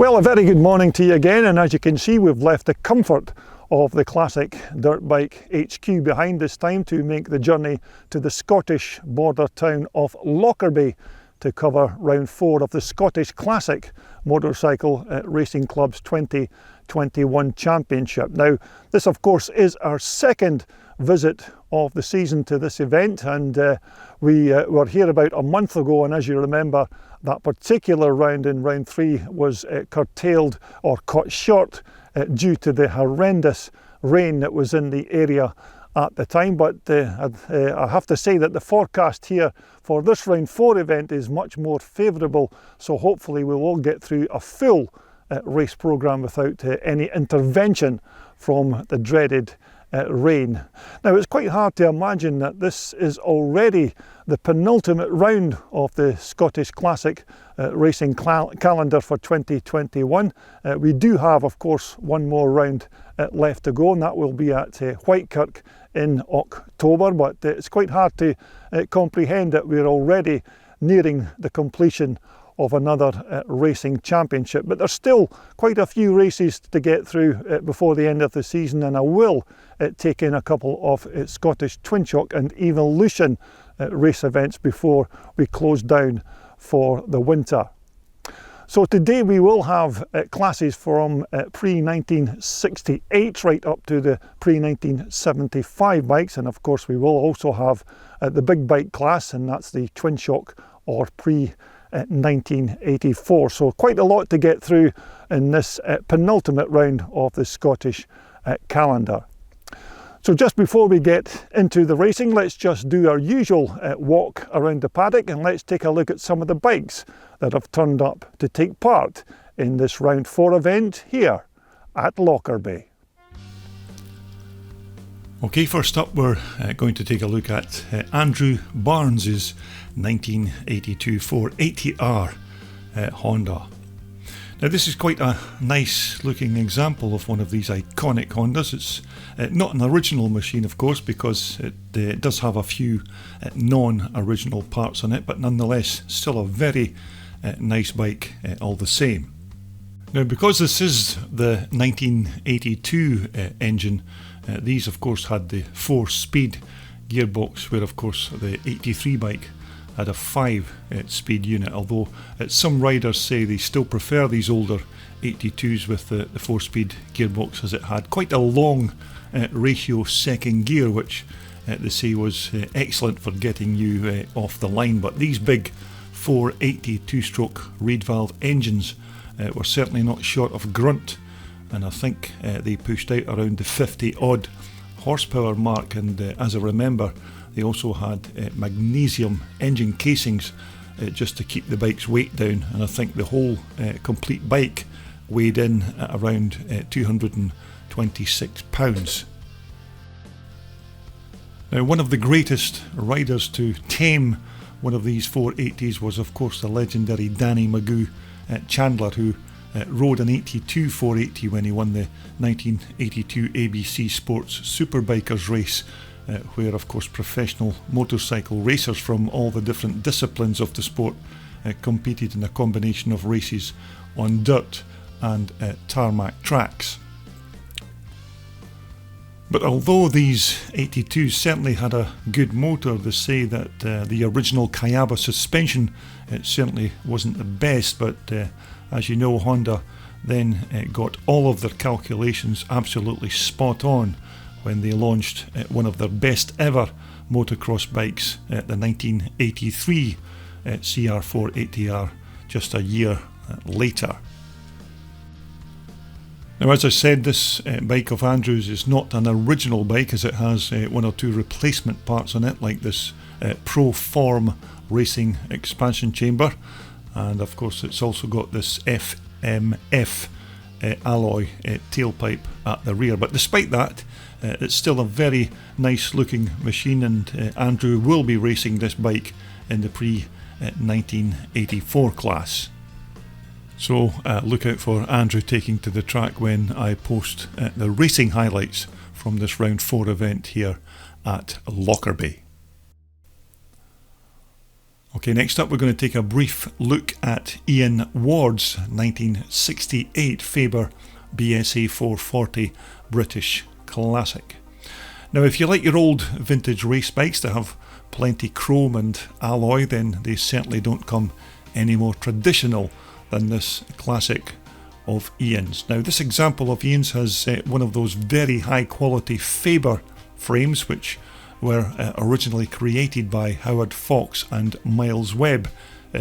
Well, a very good morning to you again, and as you can see, we've left the comfort of the classic dirt bike HQ behind this time to make the journey to the Scottish border town of Lockerbie to cover round 4 of the Scottish Classic Motorcycle Racing Club's 2021 Championship. Now, this of course is our second visit of the season to this event, and we were here about a month ago, and as you remember, that particular round in round 3 was curtailed or cut short due to the horrendous rain that was in the area at the time. But I have to say that the forecast here for this round 4 event is much more favourable, so hopefully we'll all get through a full race programme without any intervention from the dreaded rain. Now, it's quite hard to imagine that this is already the penultimate round of the Scottish Classic racing calendar for 2021. We do have, of course, one more round left to go, and that will be at Whitekirk in October, but it's quite hard to comprehend that we're already nearing the completion of another racing championship. But there's still quite a few races to get through before the end of the season, and I will take in a couple of Scottish Twin Shock and Evolution race events before we close down for the winter. So today we will have classes from pre-1968 right up to the pre-1975 bikes, and of course we will also have the big bike class, and that's the Twin Shock or pre-1984. So quite a lot to get through in this penultimate round of the Scottish calendar. So just before we get into the racing, let's just do our usual walk around the paddock, and let's take a look at some of the bikes that have turned up to take part in this round 4 event here at Lockerbie. Okay, first up we're going to take a look at Andrew Barnes's 1982 480R Honda. Now, this is quite a nice looking example of one of these iconic Hondas. It's not an original machine, of course, because it does have a few non-original parts on it, but nonetheless still a very nice bike all the same. Now, because this is the 1982 engine, these of course had the 4-speed gearbox, where of course the 83 bike had a 5-speed unit, although some riders say they still prefer these older 82s with the 4-speed gearbox, as it had quite a long ratio second gear, which they say was excellent for getting you off the line. But these big 480 2-stroke reed valve engines were certainly not short of grunt, and I think they pushed out around the 50 odd horsepower mark, and as I remember, they also had magnesium engine casings just to keep the bike's weight down, and I think the whole complete bike weighed in at around 226 pounds. Now, one of the greatest riders to tame one of these 480s was of course the legendary Danny Magoo Chandler, who rode an 82 480 when he won the 1982 ABC Sports Superbikers race, where of course professional motorcycle racers from all the different disciplines of the sport competed in a combination of races on dirt and tarmac tracks. But although these 82s certainly had a good motor, they say that the original Kayaba suspension certainly wasn't the best, but as you know, Honda then got all of their calculations absolutely spot on when they launched one of their best ever motocross bikes, the 1983 CR480R, just a year later. Now, as I said, this bike of Andrew's is not an original bike, as it has 1 or 2 replacement parts on it, like this Pro Form racing expansion chamber, and of course it's also got this FMF alloy tailpipe at the rear. But despite that, it's still a very nice looking machine, and Andrew will be racing this bike in the pre-1984 class. So look out for Andrew taking to the track when I post the racing highlights from this round 4 event here at Lockerbie. Okay, next up we're going to take a brief look at Ian Ward's 1968 Faber BSA 440 British Classic. Now if you like your old vintage race bikes that have plenty chrome and alloy, then they certainly don't come any more traditional than this classic of Ian's. Now this example of Ian's has one of those very high quality Faber frames which were originally created by Howard Fox and Miles Webb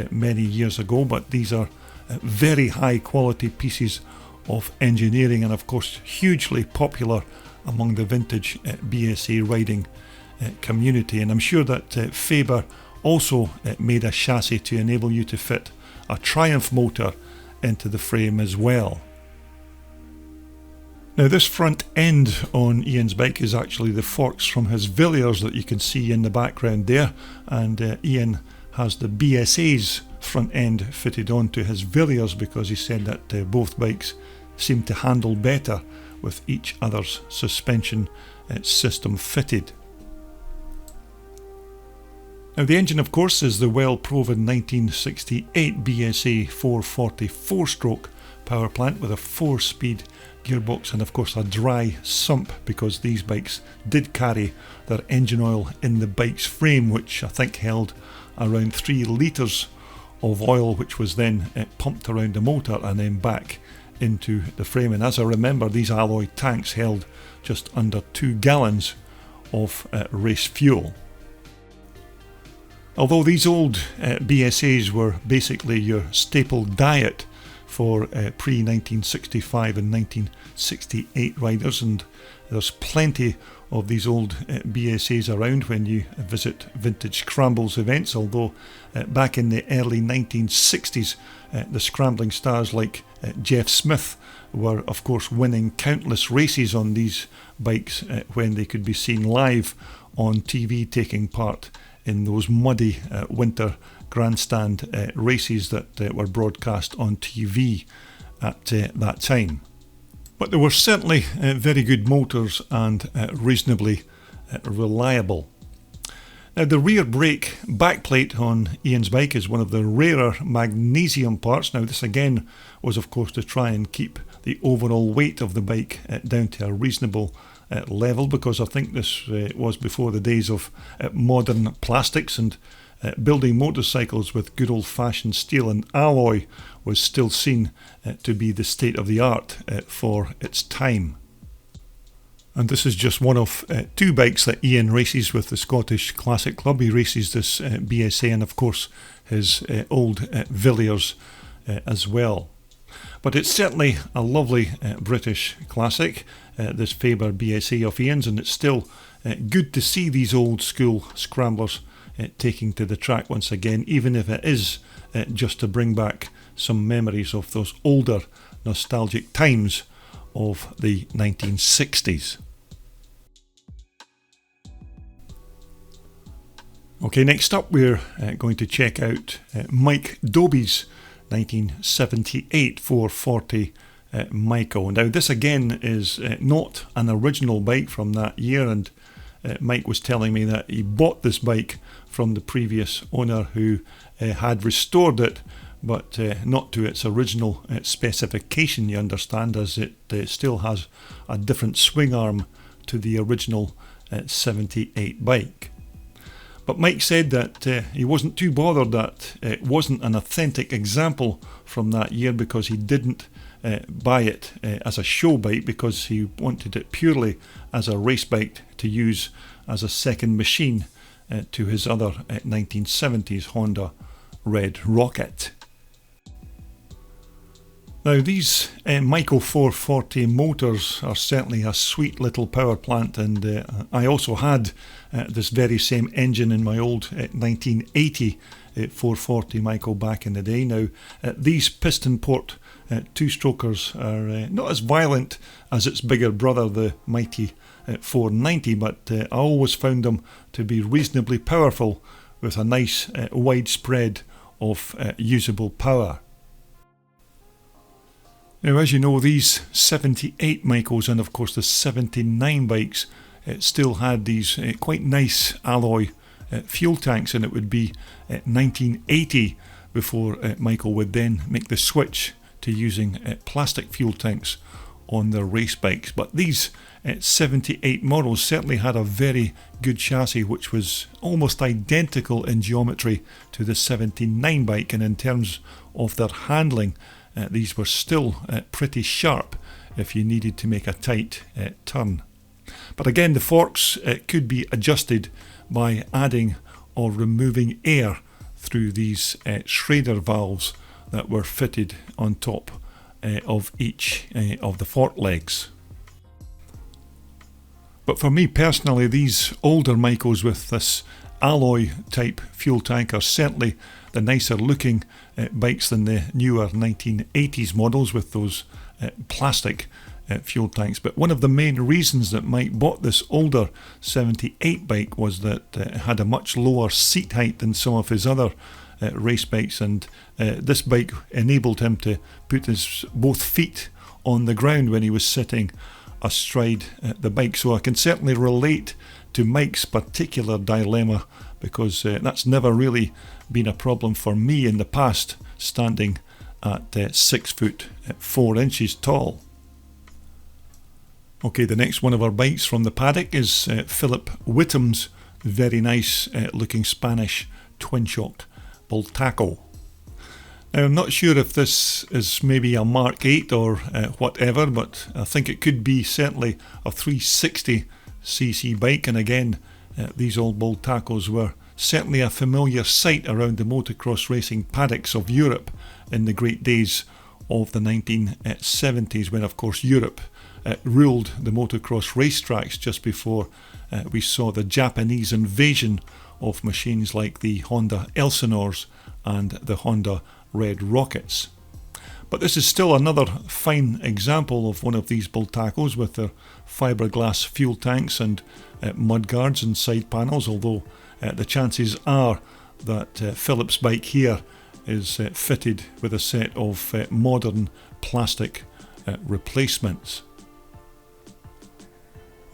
many years ago, but these are very high quality pieces of engineering and of course hugely popular among the vintage BSA riding community. And I'm sure that Faber also made a chassis to enable you to fit a Triumph motor into the frame as well. Now this front end on Ian's bike is actually the forks from his Villiers that you can see in the background there, and Ian has the BSA's front end fitted onto his Villiers because he said that both bikes seem to handle better with each other's suspension system fitted. Now the engine of course is the well proven 1968 BSA 440 4-stroke power plant with a 4-speed gearbox and of course a dry sump, because these bikes did carry their engine oil in the bike's frame, which I think held around 3 litres of oil, which was then pumped around the motor and then back into the frame. And as I remember, these alloy tanks held just under 2 gallons of race fuel. Although these old BSAs were basically your staple diet for pre-1965 and 1968 riders, and there's plenty of these old BSAs around when you visit Vintage Scrambles events, although back in the early 1960s the scrambling stars like Jeff Smith were of course winning countless races on these bikes when they could be seen live on TV taking part in those muddy winter grandstand races that were broadcast on TV at that time. But they were certainly very good motors and reasonably reliable. Now the rear brake backplate on Ian's bike is one of the rarer magnesium parts. Now this again was of course to try and keep the overall weight of the bike down to a reasonable level, because I think this was before the days of modern plastics, and building motorcycles with good old-fashioned steel and alloy was still seen to be the state of the art for its time. And this is just one of 2 bikes that Ian races with the Scottish Classic Club. He races this BSA and of course his old Villiers as well. But it's certainly a lovely British classic, this Faber BSA of Ian's, and it's still good to see these old school scramblers taking to the track once again, even if it is just to bring back some memories of those older nostalgic times of the 1960s. Okay, next up we're going to check out Mike Dobby's 1978 440 Myco. Now this again is not an original bike from that year, and Mike was telling me that he bought this bike from the previous owner who had restored it, but not to its original specification, you understand, as it still has a different swing arm to the original 78 bike. But Mike said that he wasn't too bothered that it wasn't an authentic example from that year, because he didn't buy it as a show bike, because he wanted it purely as a race bike to use as a second machine to his other 1970s Honda Red Rocket. Now these Myco 440 motors are certainly a sweet little power plant, and I also had this very same engine in my old 1980 440 Myco back in the day. Now these piston port 2-strokers are not as violent as its bigger brother, the mighty 490, but I always found them to be reasonably powerful with a nice wide spread of usable power. Now, as you know, these 78 Mycos and of course the 79 bikes still had these quite nice alloy fuel tanks, and it would be 1980 before Michael would then make the switch to using plastic fuel tanks on their race bikes. But these 78 models certainly had a very good chassis, which was almost identical in geometry to the 79 bike, and in terms of their handling, these were still pretty sharp if you needed to make a tight turn. But again, the forks could be adjusted by adding or removing air through these Schrader valves that were fitted on top of each of the fork legs. But for me personally, these older Michaels with this alloy type fuel tank are certainly the nicer looking bikes than the newer 1980s models with those plastic fuel tanks. But one of the main reasons that Mike bought this older 78 bike was that it had a much lower seat height than some of his other race bikes, and this bike enabled him to put his both feet on the ground when he was sitting astride the bike. So I can certainly relate to Mike's particular dilemma, because that's never really been a problem for me in the past, standing at 6 foot 4 inches tall. Okay, the next one of our bikes from the paddock is Philip Whittam's very nice looking Spanish twin-shocked Bultaco. Now, I'm not sure if this is maybe a Mark 8 or whatever, but I think it could be certainly a 360cc bike. And again, these old Bultacos were certainly a familiar sight around the motocross racing paddocks of Europe in the great days of the 1970s, when of course Europe ruled the motocross racetracks just before we saw the Japanese invasion of machines like the Honda Elsinores and the Honda Red Rockets. But this is still another fine example of one of these Bultacos with their fiberglass fuel tanks and mudguards and side panels, although the chances are that Philip's bike here is fitted with a set of modern plastic replacements.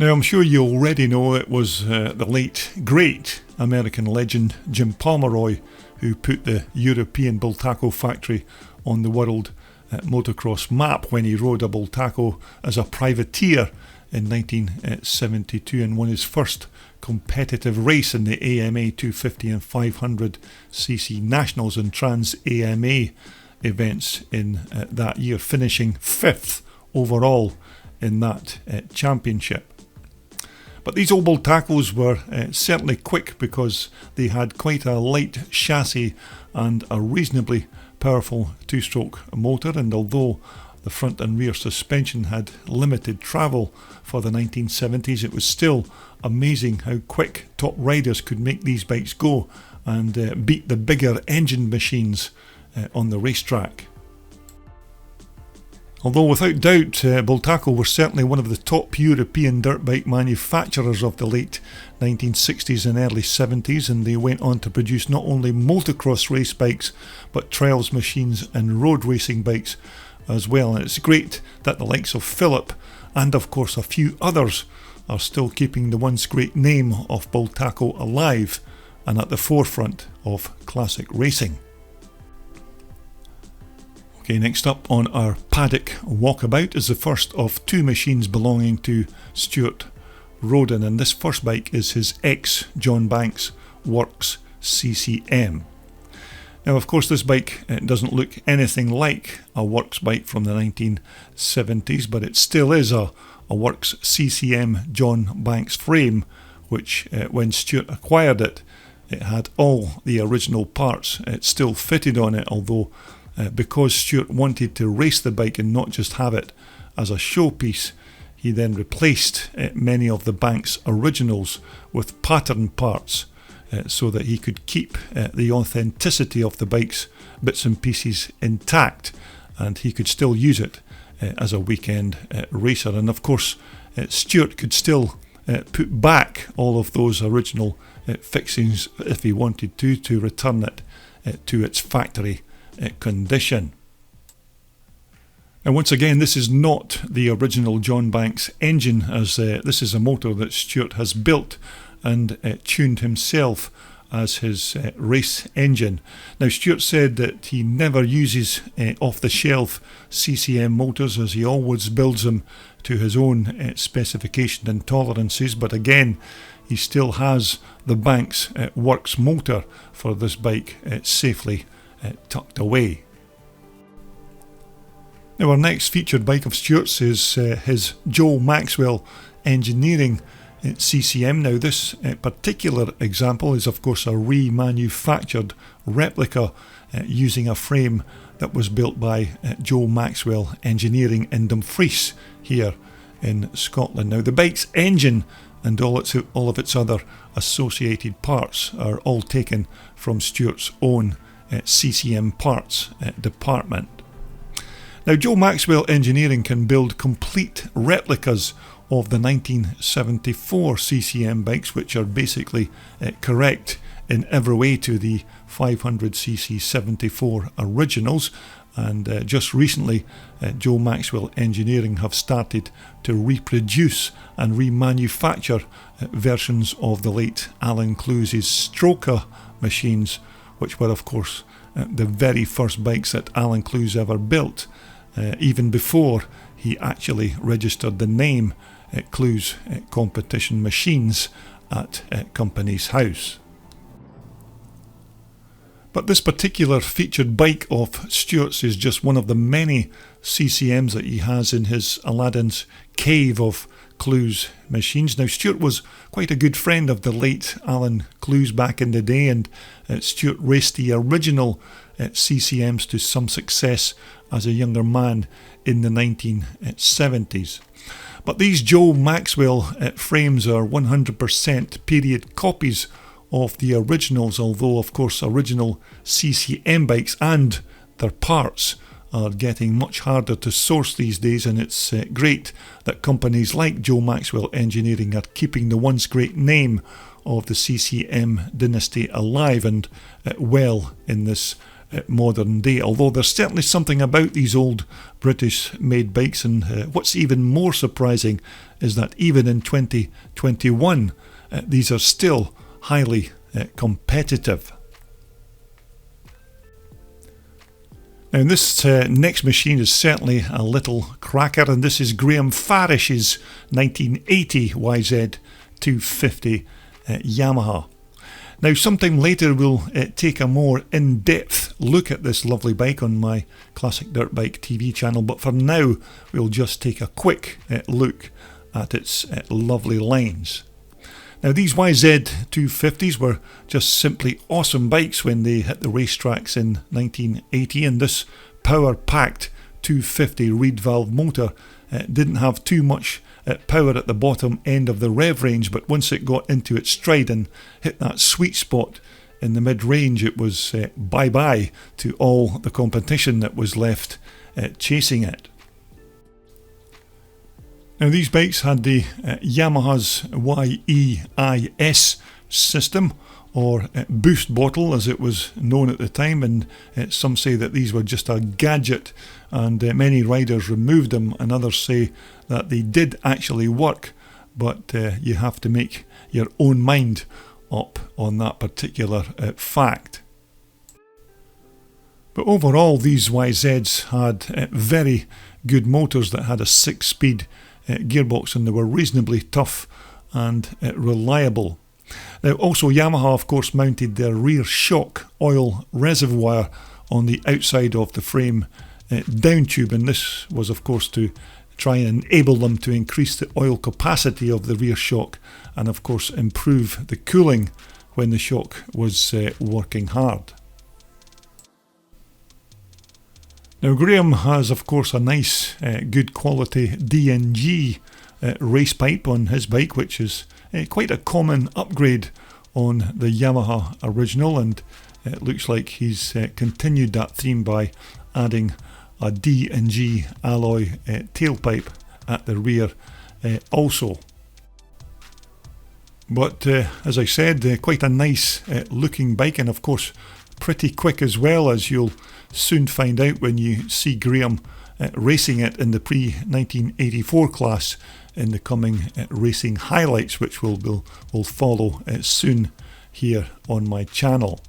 Now, I'm sure you already know it was the late, great American legend Jim Pomeroy who put the European Bultaco factory on the world motocross map when he rode a Bultaco as a privateer in 1972 and won his first competitive race in the AMA 250 and 500cc Nationals and Trans AMA events in that year, finishing 5th overall in that championship. But these old Bultacos were certainly quick because they had quite a light chassis and a reasonably powerful two-stroke motor, and although the front and rear suspension had limited travel for the 1970s, it was still amazing how quick top riders could make these bikes go and beat the bigger engine machines on the racetrack. Although without doubt Bultaco were certainly one of the top European dirt bike manufacturers of the late 1960s and early 70s, and they went on to produce not only motocross race bikes but trials machines and road racing bikes as well. And it's great that the likes of Philip and of course a few others are still keeping the once great name of Bultaco alive and at the forefront of classic racing. Okay, next up on our paddock walkabout is the first of two machines belonging to Stuart Roden, and this first bike is his ex-John Banks Works CCM. Now, of course, this bike doesn't look anything like a Works bike from the 1970s, but it still is a Works CCM John Banks frame, which when Stuart acquired it, it had all the original parts. It's still fitted on it, although because Stuart wanted to race the bike and not just have it as a showpiece, he then replaced many of the Banks originals with pattern parts so that he could keep the authenticity of the bike's bits and pieces intact, and he could still use it as a weekend racer. And of course Stuart could still put back all of those original fixings if he wanted to return it to its factory condition. And once again, this is not the original John Banks engine, as this is a motor that Stuart has built and tuned himself as his race engine. Now, Stuart said that he never uses off-the-shelf CCM motors, as he always builds them to his own specification and tolerances, but again, he still has the Banks Works motor for this bike safely tucked away. Now, our next featured bike of Stuart's is his Joe Maxwell Engineering CCM. Now, this particular example is of course a remanufactured replica using a frame that was built by Joe Maxwell Engineering in Dumfries here in Scotland. Now, the bike's engine and all of its other associated parts are all taken from Stuart's own CCM parts department. Now, Joe Maxwell Engineering can build complete replicas of the 1974 CCM bikes, which are basically correct in every way to the 500cc 74 originals. And just recently, Joe Maxwell Engineering have started to reproduce and remanufacture versions of the late Alan Cluse's Stroker machines, which were of course the very first bikes that Alan Cluse ever built, even before he actually registered the name Cluse Competition Machines at Company's House. But this particular featured bike of Stuart's is just one of the many CCMs that he has in his Aladdin's cave of Cluse machines. Now, Stuart was quite a good friend of the late Alan Cluse back in the day, and Stuart raced the original CCMs to some success as a younger man in the 1970s. But these Joe Maxwell frames are 100% period copies of the originals, although of course original CCM bikes and their parts are getting much harder to source these days, and it's great that companies like Joe Maxwell Engineering are keeping the once great name of the CCM dynasty alive and well in this modern day. Although there's certainly something about these old British made bikes, and what's even more surprising is that even in 2021 these are still highly competitive. Now, this next machine is certainly a little cracker, and this is Graham Farish's 1980 YZ250 Yamaha. Now, sometime later we'll take a more in-depth look at this lovely bike on my Classic Dirt Bike TV channel, but for now we'll just take a quick look at its lovely lines. Now, these YZ250s were just simply awesome bikes when they hit the racetracks in 1980, and this power-packed 250 reed valve motor didn't have too much power at the bottom end of the rev range, but once it got into its stride and hit that sweet spot in the mid-range, it was bye-bye to all the competition that was left chasing it. Now, these bikes had the Yamaha's YEIS system, or boost bottle as it was known at the time, and some say that these were just a gadget and many riders removed them, and others say that they did actually work, but you have to make your own mind up on that particular fact. But overall, these YZs had very good motors that had a 6-speed gearbox, and they were reasonably tough and reliable. Now, also Yamaha of course mounted their rear shock oil reservoir on the outside of the frame down tube, and this was of course to try and enable them to increase the oil capacity of the rear shock and of course improve the cooling when the shock was working hard. Now, Graham has of course a nice good quality DNG race pipe on his bike, which is quite a common upgrade on the Yamaha original, and it looks like he's continued that theme by adding a D&G alloy tailpipe at the rear also. But as I said, quite a nice looking bike, and of course pretty quick as well, as you'll soon find out when you see Graham racing it in the pre-1984 class in the coming racing highlights, which will follow soon here on my channel.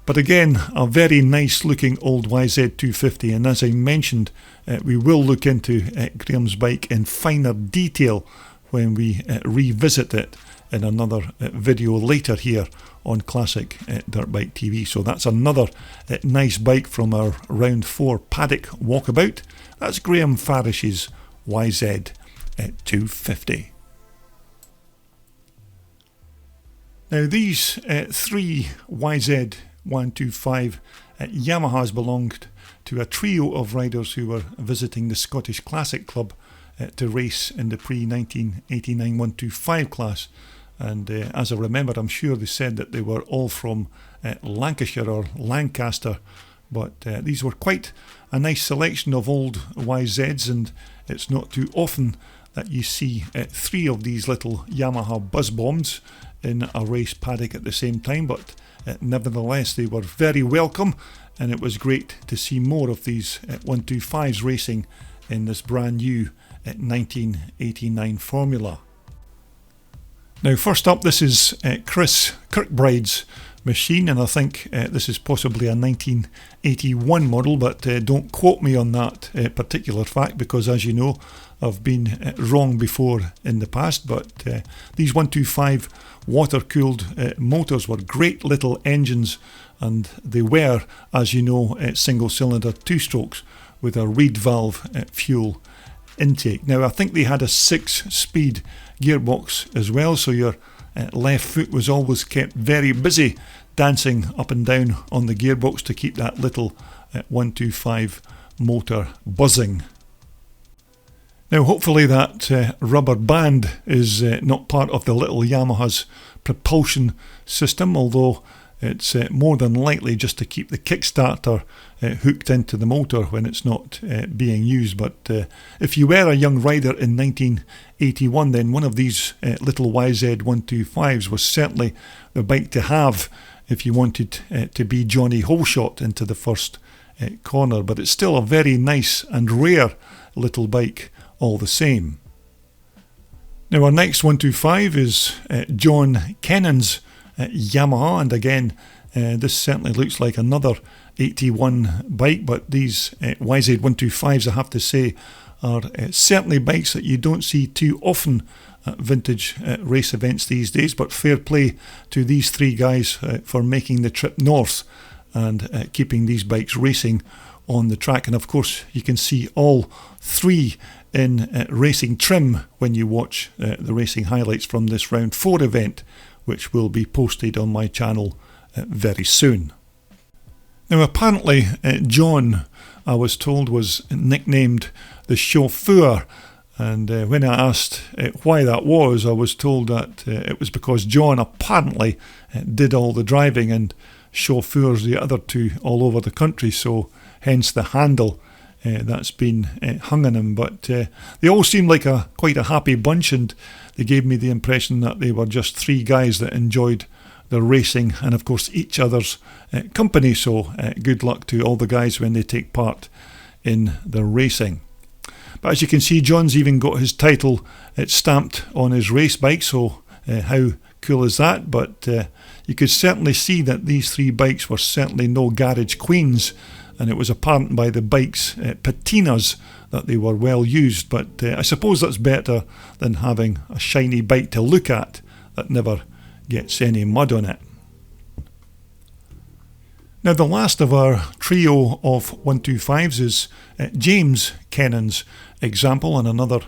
But again, a very nice looking old YZ250, and as I mentioned, we will look into Graham's bike in finer detail when we revisit it in another video later here on Classic Dirt Bike TV. So that's another nice bike from our round 4 Paddock walkabout. That's Graham Farish's YZ250. Now these 3 YZ125 Yamahas belonged to a trio of riders who were visiting the Scottish Classic Club to race in the pre-1989 125 class. And as I remember, I'm sure they said that they were all from Lancashire or Lancaster, but these were quite a nice selection of old YZs, and it's not too often that you see 3 of these little Yamaha buzz bombs in a race paddock at the same time, but nevertheless they were very welcome, and it was great to see more of these 125s racing in this brand new 1989 formula. Now first up, this is Chris Kirkbride's machine, and I think this is possibly a 1981 model, but don't quote me on that particular fact, because as you know, I've been wrong before in the past. But these 125 water-cooled motors were great little engines, and they were, as you know, single-cylinder 2-strokes with a reed valve fuel intake. Now I think they had a 6-speed gearbox as well, so your left foot was always kept very busy dancing up and down on the gearbox to keep that little 125 motor buzzing. Now hopefully that rubber band is not part of the little Yamaha's propulsion system, although it's more than likely just to keep the kickstarter hooked into the motor when it's not being used. But if you were a young rider in 1981, then one of these little YZ125s was certainly the bike to have if you wanted to be Johnny Holeshot into the first corner. But it's still a very nice and rare little bike all the same. Now our next 125 is John Kennon's Yamaha, and again this certainly looks like another 81 bike, but these YZ125s, I have to say, are certainly bikes that you don't see too often at vintage race events these days. But fair play to these 3 guys for making the trip north and keeping these bikes racing on the track. And of course you can see all 3 in racing trim when you watch the racing highlights from this round 4 event, which will be posted on my channel very soon. Now apparently John, I was told, was nicknamed the chauffeur, and when I asked why that was, I was told that it was because John apparently did all the driving and chauffeurs the other 2 all over the country, so hence the handle that's been hung on him. But they all seemed like quite a happy bunch, and they gave me the impression that they were just 3 guys that enjoyed their racing and of course each other's company. So good luck to all the guys when they take part in their racing. But as you can see, John's even got his title stamped on his race bike, so how cool is that? But you could certainly see that these 3 bikes were certainly no garage queens, and it was apparent by the bike's patinas that they were well used. But I suppose that's better than having a shiny bike to look at that never gets any mud on it. Now the last of our trio of 125s is James Kennon's example, and another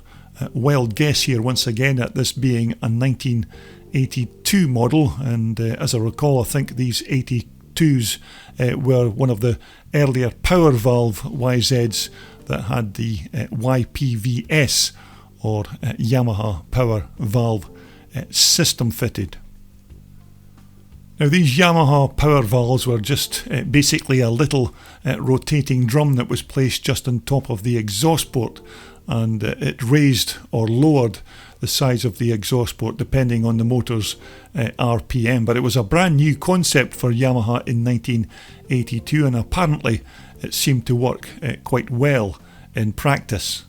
wild guess here once again at this being a 1982 model. And as I recall, I think these 82s were one of the earlier power valve YZs that had the YPVS or Yamaha Power Valve system fitted. Now these Yamaha power valves were just basically a little rotating drum that was placed just on top of the exhaust port, and it raised or lowered the size of the exhaust port depending on the motor's RPM. But it was a brand new concept for Yamaha in 1982, and apparently it seemed to work quite well in practice.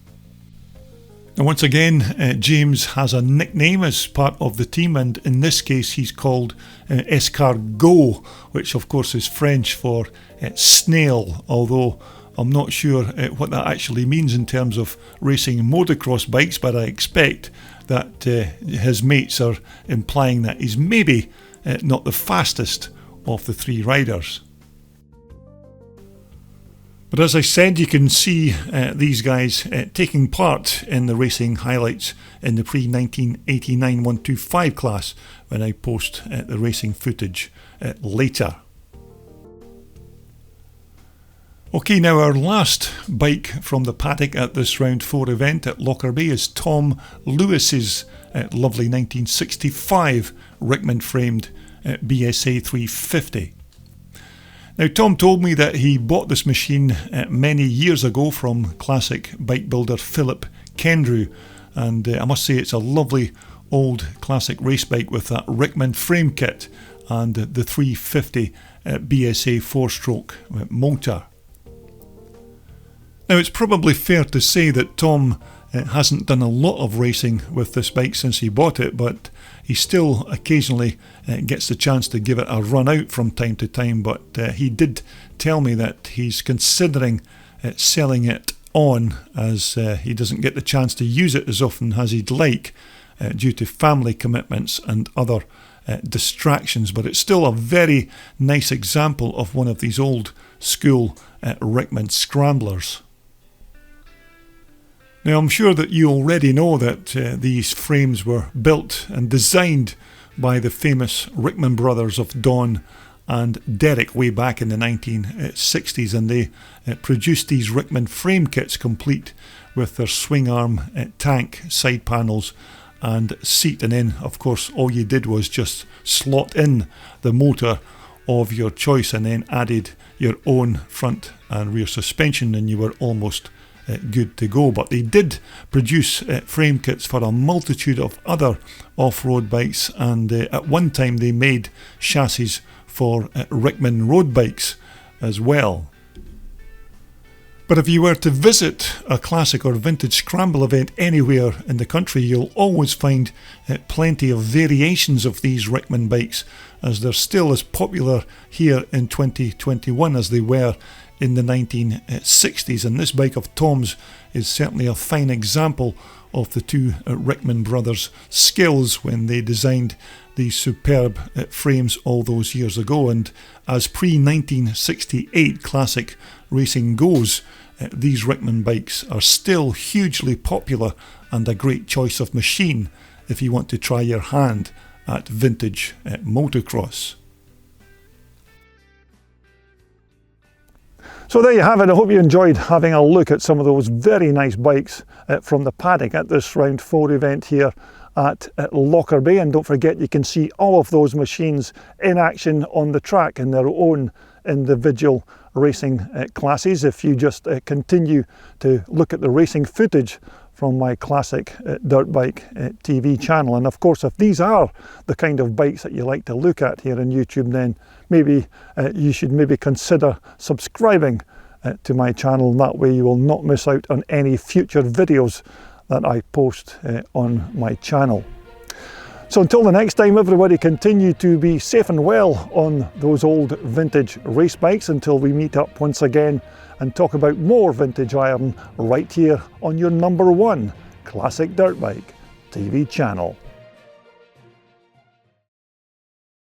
Now once again, James has a nickname as part of the team, and in this case he's called Escargot, which of course is French for snail, although I'm not sure what that actually means in terms of racing motocross bikes, but I expect that his mates are implying that he's maybe not the fastest of the three riders. But as I said, you can see these guys taking part in the racing highlights in the pre-1989 125 class when I post the racing footage later. Okay, now our last bike from the paddock at this round 4 event at Lockerbie is Tom Lewis's lovely 1965 Rickman framed BSA 350. Now Tom told me that he bought this machine many years ago from classic bike builder Philip Kendrew, and I must say it's a lovely old classic race bike with that Rickman frame kit and the 350 BSA 4-stroke motor. Now it's probably fair to say that Tom hasn't done a lot of racing with this bike since he bought it, but he still occasionally gets the chance to give it a run out from time to time. But he did tell me that he's considering selling it on, as he doesn't get the chance to use it as often as he'd like due to family commitments and other distractions. But it's still a very nice example of one of these old school Rickman scramblers. Now I'm sure that you already know that these frames were built and designed by the famous Rickman brothers of Don and Derek way back in the 1960s, and they produced these Rickman frame kits complete with their swing arm tank side panels and seat, and then of course all you did was just slot in the motor of your choice and then added your own front and rear suspension and you were almost good to go. But they did produce frame kits for a multitude of other off-road bikes, and at one time they made chassis for Rickman road bikes as well. But if you were to visit a classic or vintage scramble event anywhere in the country, you'll always find plenty of variations of these Rickman bikes, as they're still as popular here in 2021 as they were in the 1960s, and this bike of Tom's is certainly a fine example of the two Rickman brothers' skills when they designed these superb frames all those years ago. And as pre-1968 classic racing goes, these Rickman bikes are still hugely popular and a great choice of machine if you want to try your hand at vintage motocross. So there you have it. I hope you enjoyed having a look at some of those very nice bikes from the paddock at this round 4 event here at Lockerbie. And don't forget, you can see all of those machines in action on the track in their own individual racing classes if you just continue to look at the racing footage from my classic dirt bike TV channel. And of course, if these are the kind of bikes that you like to look at here on YouTube, then maybe you should maybe consider subscribing to my channel. That way you will not miss out on any future videos that I post on my channel. So until the next time, everybody, continue to be safe and well on those old vintage race bikes until we meet up once again and talk about more vintage iron right here on your #1 classic dirt bike TV channel.